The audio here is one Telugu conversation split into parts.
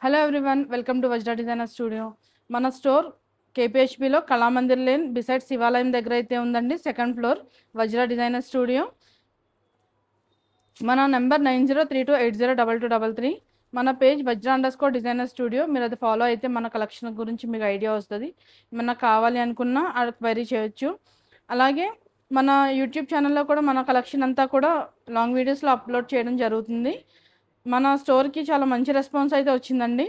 Hello everyone, welcome to Vajra designer studio. మన స్టోర్ కేపీహెచ్బిలో కళామందిర్ లేన్ బిసైడ్ శివాలయం దగ్గర అయితే ఉందండి. Second floor Vajra designer studio. మన నెంబర్ 9032802233. మన పేజ్ వజ్రా_డిజైనర్ స్టూడియో. మీరు అది ఫాలో అయితే మన కలెక్షన్ గురించి మీకు ఐడియా వస్తుంది. ఏమన్నా కావాలి అనుకున్నా అది క్వైరీ చేయొచ్చు. అలాగే మన యూట్యూబ్ ఛానల్లో కూడా మన కలెక్షన్ అంతా కూడా లాంగ్ వీడియోస్లో అప్లోడ్ చేయడం జరుగుతుంది. మన స్టోర్కి చాలా మంచి రెస్పాన్స్ అయితే వచ్చిందండి.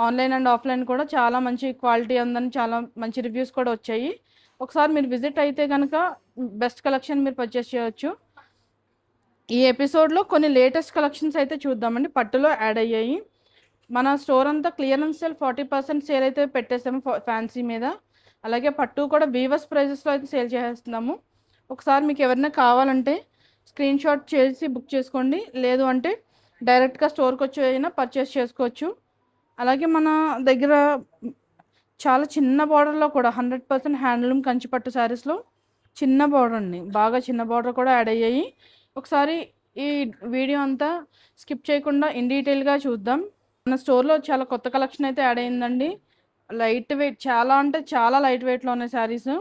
ఆన్లైన్ అండ్ ఆఫ్లైన్ కూడా చాలా మంచి క్వాలిటీ ఉందని చాలా మంచి రివ్యూస్ కూడా వచ్చాయి. ఒకసారి మీరు విజిట్ అయితే కనుక బెస్ట్ కలెక్షన్ మీరు పర్చేస్ చేయొచ్చు. ఈ ఎపిసోడ్లో కొన్ని లేటెస్ట్ కలెక్షన్స్ అయితే చూద్దామండి. పట్టులో యాడ్ అయ్యాయి. మన స్టోర్ అంతా క్లియరెన్స్ సేల్ 40% సేల్ అయితే పెట్టేసాము ఫ్యాన్సీ మీద. అలాగే పట్టు కూడా వీవర్స్ ప్రైజెస్లో అయితే సేల్ చేసేస్తున్నాము. ఒకసారి మీకు ఎవరైనా కావాలంటే స్క్రీన్ షాట్ చేసి బుక్ చేసుకోండి. లేదు అంటే డైరెక్ట్గా స్టోర్కి వచ్చి అయినా పర్చేస్ చేసుకోవచ్చు. అలాగే మన దగ్గర చాలా చిన్న బార్డర్లో కూడా 100% హ్యాండ్లూమ్ కంచిపట్టు శారీస్లో చిన్న బార్డర్ అండి, బాగా చిన్న బార్డర్ కూడా యాడ్ అయ్యాయి. ఒకసారి ఈ వీడియో అంతా స్కిప్ చేయకుండా ఇన్ డీటెయిల్గా చూద్దాం. మన స్టోర్లో చాలా కొత్త కలెక్షన్ అయితే యాడ్ అయిందండి. లైట్ వెయిట్, చాలా అంటే చాలా లైట్ వెయిట్లో ఉన్నాయి శారీస్.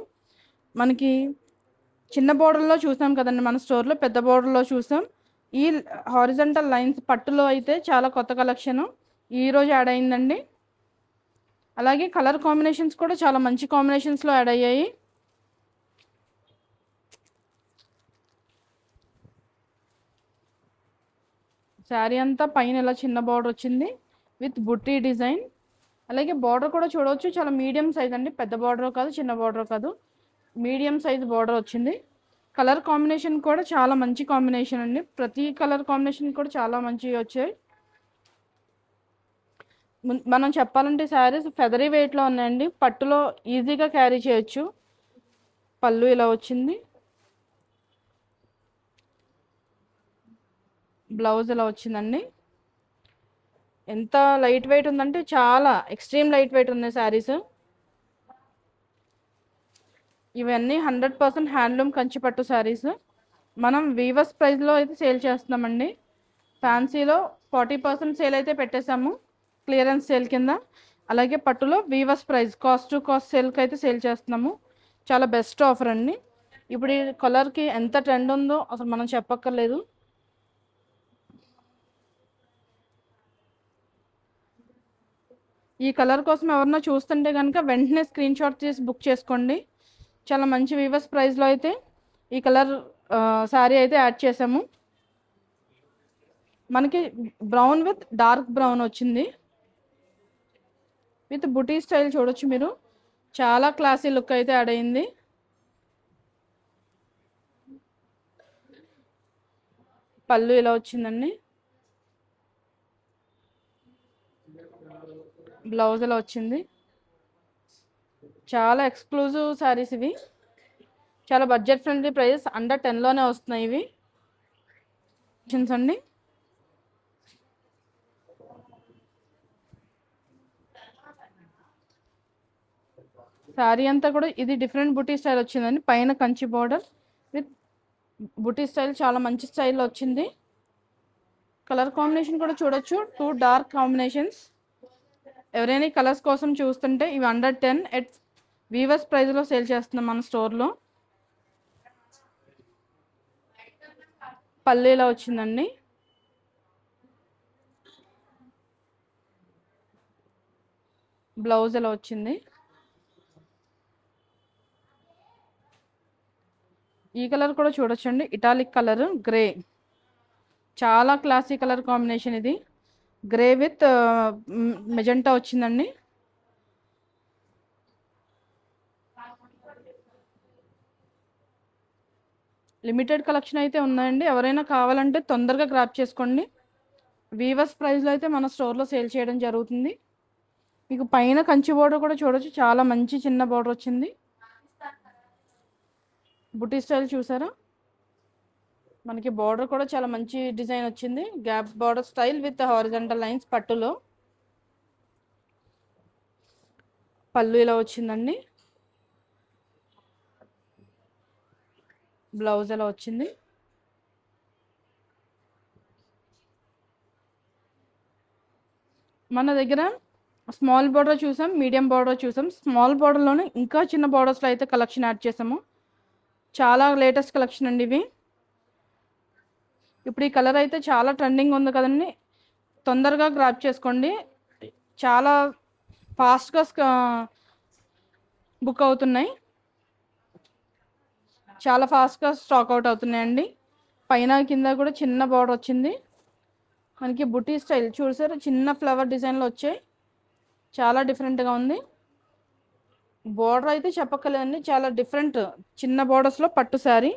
మనకి చిన్న బార్డర్లో చూసాం కదండి మన స్టోర్లో, పెద్ద బార్డర్లో చూసాం. ఈ హారిజంటల్ లైన్స్ పట్టులో అయితే చాలా కొత్త కలెక్షన్ ఈరోజు యాడ్ అయిందండి. అలాగే కలర్ కాంబినేషన్స్ కూడా చాలా మంచి కాంబినేషన్స్లో యాడ్ అయ్యాయి. శారీ అంతా పైన ఇలా చిన్న బార్డర్ వచ్చింది విత్ బుట్టి డిజైన్. అలాగే బార్డర్ కూడా చూడవచ్చు, చాలా మీడియం సైజ్ అండి. పెద్ద బార్డర్ కాదు, చిన్న బార్డర్ కాదు, మీడియం సైజ్ బార్డర్ వచ్చింది. కలర్ కాంబినేషన్ కూడా చాలా మంచి కాంబినేషన్ అండి. ప్రతి కలర్ కాంబినేషన్ కూడా చాలా మంచిగా వచ్చాయి. మనం చెప్పాలంటే శారీస్ ఫెదరీ వెయిట్లో ఉన్నాయండి. పట్టులో ఈజీగా క్యారీ చేయొచ్చు. పళ్ళు ఇలా వచ్చింది, బ్లౌజ్ ఇలా వచ్చిందండి. ఎంత లైట్ వెయిట్ ఉందంటే చాలా ఎక్స్ట్రీమ్ లైట్ వెయిట్ ఉన్నాయి శారీస్. ఇవన్నీ 100% హ్యాండ్లూమ్ కంచిపట్టు శారీస్. మనం వీవర్స్ ప్రైస్లో అయితే సేల్ చేస్తున్నామండి. ఫ్యాన్సీలో 40% సేల్ అయితే పెట్టేశాము క్లియరెన్స్ సేల్ కింద. అలాగే పట్టులో weavers price cost to cost సేల్కి అయితే సేల్ చేస్తున్నాము. చాలా బెస్ట్ ఆఫర్ అండి. ఇప్పుడు ఈ కలర్కి ఎంత ట్రెండ్ ఉందో అసలు మనం చెప్పక్కర్లేదు. ఈ కలర్ కోసం ఎవరన్నా చూస్తుంటే కనుక వెంటనే స్క్రీన్ షాట్ తీసి బుక్ చేసుకోండి. చాలా మంచి వీవర్స్ ప్రైస్లో అయితే ఈ కలర్ శారీ అయితే యాడ్ చేసాము. మనకి బ్రౌన్ విత్ డార్క్ బ్రౌన్ వచ్చింది. విత్ బుటీ స్టైల్ చూడొచ్చు మీరు. చాలా క్లాసీ లుక్ అయితే యాడ్ అయింది. పళ్ళు ఇలా వచ్చిందండి, బ్లౌజ్ ఇలా వచ్చింది. చాలా ఎక్స్క్లూజివ్ శారీస్ ఇవి. చాలా బడ్జెట్ ఫ్రెండ్లీ ప్రైజెస్, అండర్ 10లోనే వస్తున్నాయి ఇవి అండి. శారీ అంతా కూడా ఇది డిఫరెంట్ బుటీ స్టైల్ వచ్చిందండి. పైన Kanchi border with buti style చాలా మంచి స్టైల్లో వచ్చింది. కలర్ కాంబినేషన్ కూడా చూడొచ్చు, 2 డార్క్ కాంబినేషన్స్. ఎవరైనా కలర్స్ కోసం చూస్తుంటే ఇవి అండర్ 10 ఎట్ వీవర్స్ ప్రైస్లో సేల్ చేస్తున్నాం మన స్టోర్లో. పళ్ళు ఇలా వచ్చిందండి, బ్లౌజ్ ఇలా వచ్చింది. ఈ కలర్ కూడా చూడొచ్చండి, ఇటాలిక్ కలర్ గ్రే. చాలా క్లాసీ కలర్ కాంబినేషన్ ఇది. గ్రే విత్ మెజెంటా వచ్చిందండి. లిమిటెడ్ కలెక్షన్ అయితే ఉన్నాయండి. ఎవరైనా కావాలంటే తొందరగా గ్రాప్ చేసుకోండి. వీవర్స్ ప్రైస్లో అయితే మన స్టోర్లో సేల్ చేయడం జరుగుతుంది. మీకు పైన కంచి బోర్డర్ కూడా చూడొచ్చు, చాలా మంచి చిన్న బోర్డర్ వచ్చింది. బుటీ స్టైల్ చూసారా. మనకి బార్డర్ కూడా చాలా మంచి డిజైన్ వచ్చింది. Gap border style with horizontal lines పట్టులో. పళ్ళు ఇలా వచ్చిందండి, బ్లౌజ్ ఇలా వచ్చింది. మన దగ్గర స్మాల్ బార్డర్ చూసాం, మీడియం బార్డర్ చూసాం. స్మాల్ బార్డర్లోనే ఇంకా చిన్న బార్డర్స్లో అయితే కలెక్షన్ యాడ్ చేసాము. చాలా లేటెస్ట్ కలెక్షన్ అండి ఇవి. ఇప్పుడు ఈ కలర్ అయితే చాలా ట్రెండింగ్ ఉంది కదండి, తొందరగా గ్రాప్ చేసుకోండి. చాలా ఫాస్ట్గా బుక్ అవుతున్నాయి, చాలా ఫాస్ట్గా స్టాక్ అవుట్ అవుతున్నాయండి. పైన కింద కూడా చిన్న బార్డర్ వచ్చింది. మనకి బుటీ స్టైల్ చూసారు, చిన్న ఫ్లవర్ డిజైన్లో వచ్చాయి. చాలా డిఫరెంట్గా ఉంది. బార్డర్ అయితే చెప్పక్కర్లేదండి, చాలా డిఫరెంట్. చిన్న బార్డర్స్లో పట్టు శారీ.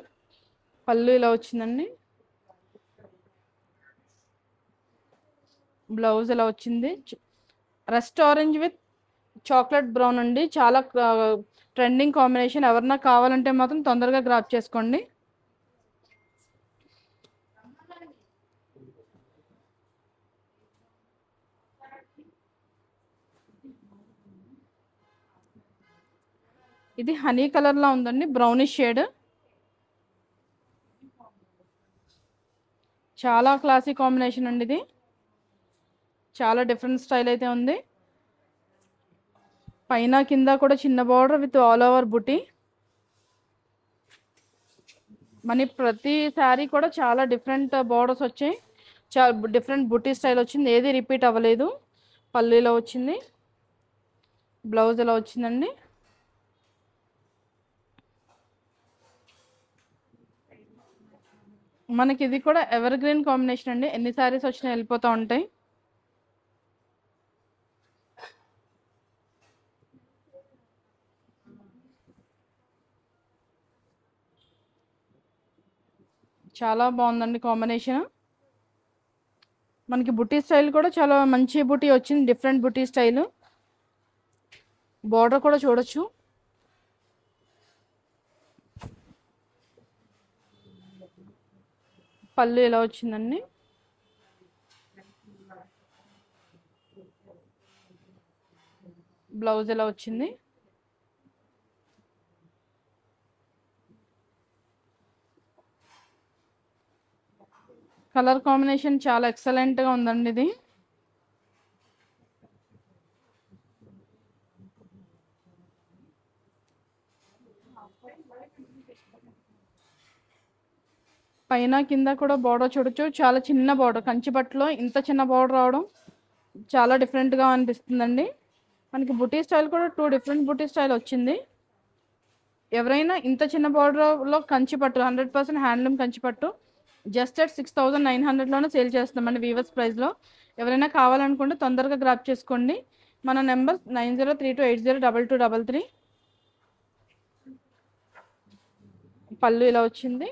పళ్ళు ఇలా వచ్చిందండి. బ్లౌజ్ ఇలా వచ్చింది. Rust orange with chocolate brown అండి, చాలా ట్రెండింగ్ కాంబినేషన్. ఎవరన్నా కావాలంటే మాత్రం తొందరగా గ్రాప్ చేసుకోండి. ఇది హనీ కలర్లో ఉందండి, బ్రౌనిష్ షేడ్. చాలా క్లాసీ కాంబినేషన్ అండి ఇది. చాలా డిఫరెంట్ స్టైల్ అయితే ఉంది. పైన కింద కూడా చిన్న బార్డర్ విత్ ఆల్ ఓవర్ బుటీ. మన ప్రతి శారీ కూడా చాలా డిఫరెంట్ బార్డర్స్ వచ్చాయి, చాలా డిఫరెంట్ బుటీ స్టైల్ వచ్చింది, ఏది రిపీట్ అవ్వలేదు. పళ్ళు ఇలా వచ్చింది, బ్లౌజ్ ఇలా వచ్చిందండి. మనకి ఇది కూడా ఎవర్ గ్రీన్ కాంబినేషన్ అండి, ఎన్ని శారీస్ వచ్చినా వెళ్ళిపోతూ ఉంటాయి. చాలా బాగుందండి కాంబినేషన్. మనకి బుటీ స్టైల్ కూడా చాలా మంచి బుటీ వచ్చింది, డిఫరెంట్ బుటీ స్టైల్. బార్డర్ కూడా చూడొచ్చు. పళ్ళు ఇలా వచ్చిందండి. బ్లౌజ్ ఇలా వచ్చింది. కలర్ కాంబినేషన్ చాలా ఎక్సలెంట్గా ఉందండి ఇది. పైన కింద కూడా బార్డర్ చూడొచ్చు, చాలా చిన్న బార్డర్. కంచి బట్టలో ఇంత చిన్న బార్డర్ రావడం చాలా డిఫరెంట్గా అనిపిస్తుందండి. మనకి బుటీ స్టైల్ కూడా 2 డిఫరెంట్ బుటీ స్టైల్ వచ్చింది. ఎవరైనా ఇంత చిన్న బార్డర్లో కంచి పట్టు 100% హ్యాండ్లూమ్ కంచి పట్టు జస్ట్ అట్ 6900లోనే సేల్ చేస్తామండి వీవర్స్ ప్రైస్లో. ఎవరైనా కావాలనుకుంటే తొందరగా గ్రాప్ చేసుకోండి. మన నెంబర్ 9032802233. పళ్ళు ఇలా వచ్చింది.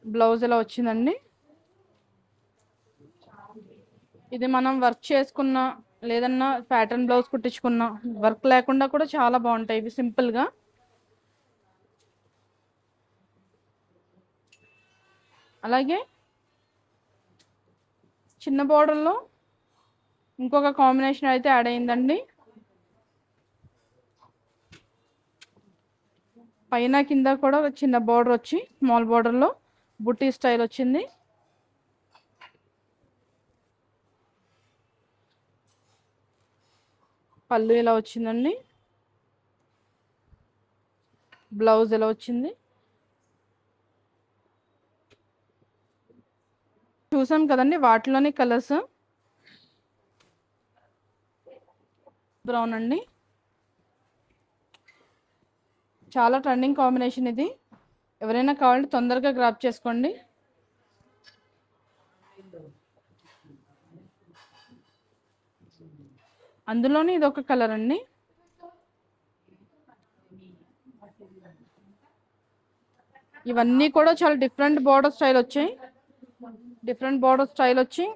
బ్లౌజ్ ఇలా వచ్చిందండి. ఇది మనం వర్క్ చేసుకున్న లేదన్నా ప్యాటర్న్ బ్లౌజ్ కుట్టించుకున్న వర్క్ లేకుండా కూడా చాలా బాగుంటాయి ఇవి సింపుల్గా. అలాగే చిన్న బార్డర్లో ఇంకొక కాంబినేషన్ అయితే యాడ్ అయిందండి. పైన కింద కూడా చిన్న బార్డర్ వచ్చి స్మాల్ బార్డర్లో బుట్టి స్టైల్ వచ్చింది. పళ్ళు ఇలా వచ్చిందండి. బ్లౌజ్ ఇలా వచ్చింది. చూసాం కదండి, వాటిలోని కలర్స్. బ్రౌన్ అండి, చాలా ట్రెండింగ్ కాంబినేషన్ ఇది. ఎవరైనా కావాలంటే తొందరగా గ్రాప్ చేసుకోండి. అందులోనే ఇది ఒక కలర్ అండి. ఇవన్నీ కూడా చాలా డిఫరెంట్ బార్డర్ స్టైల్ వచ్చాయి. డిఫరెంట్ బార్డర్ స్టైల్ వచ్చి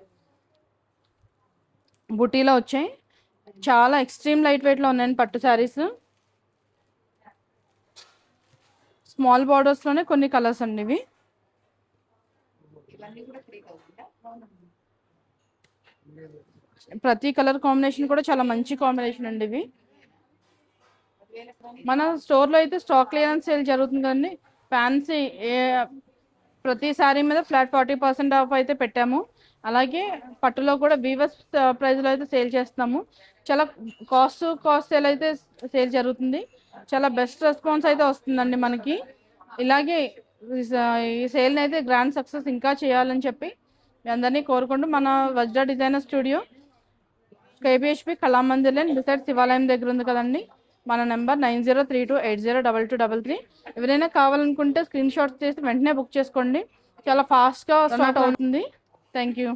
బుటీలో వచ్చాయి. చాలా ఎక్స్ట్రీమ్ లైట్ వెయిట్లో ఉన్నాయండి పట్టు శారీస్. స్మాల్ బార్డర్స్లోనే కొన్ని కలర్స్ అండి ఇవి. ప్రతి కలర్ కాంబినేషన్ కూడా చాలా మంచి కాంబినేషన్ అండి ఇవి. మన స్టోర్లో అయితే స్టాక్ క్లియరెన్స్ సేల్ జరుగుతుంది కదండి. ఫ్యాన్సీ ప్రతి శారీ మీద ఫ్లాట్ 40% ఆఫ్ అయితే పెట్టాము. అలాగే పట్టులో కూడా వీవర్స్ ప్రైస్లో అయితే సేల్ చేస్తున్నాము. చాలా కాస్ట్ సేల్ అయితే సేల్ జరుగుతుంది. చాలా బెస్ట్ రెస్పాన్స్ అయితే వస్తుందండి మనకి. ఇలాగే ఈ సేల్ని అయితే గ్రాండ్ సక్సెస్ ఇంకా చేయాలని చెప్పి మీ అందరినీ కోరుకుంటూ, మన వజ్ర designer studio KBHP Kalamandir line beside శివాలయం దగ్గర ఉంది కదండి. మన నెంబర్ 9032802233. ఎవరైనా కావాలనుకుంటే స్క్రీన్ షాట్ చేసి వెంటనే బుక్ చేసుకోండి. చాలా ఫాస్ట్గా స్టార్ట్ అవుతుంది. Thank you.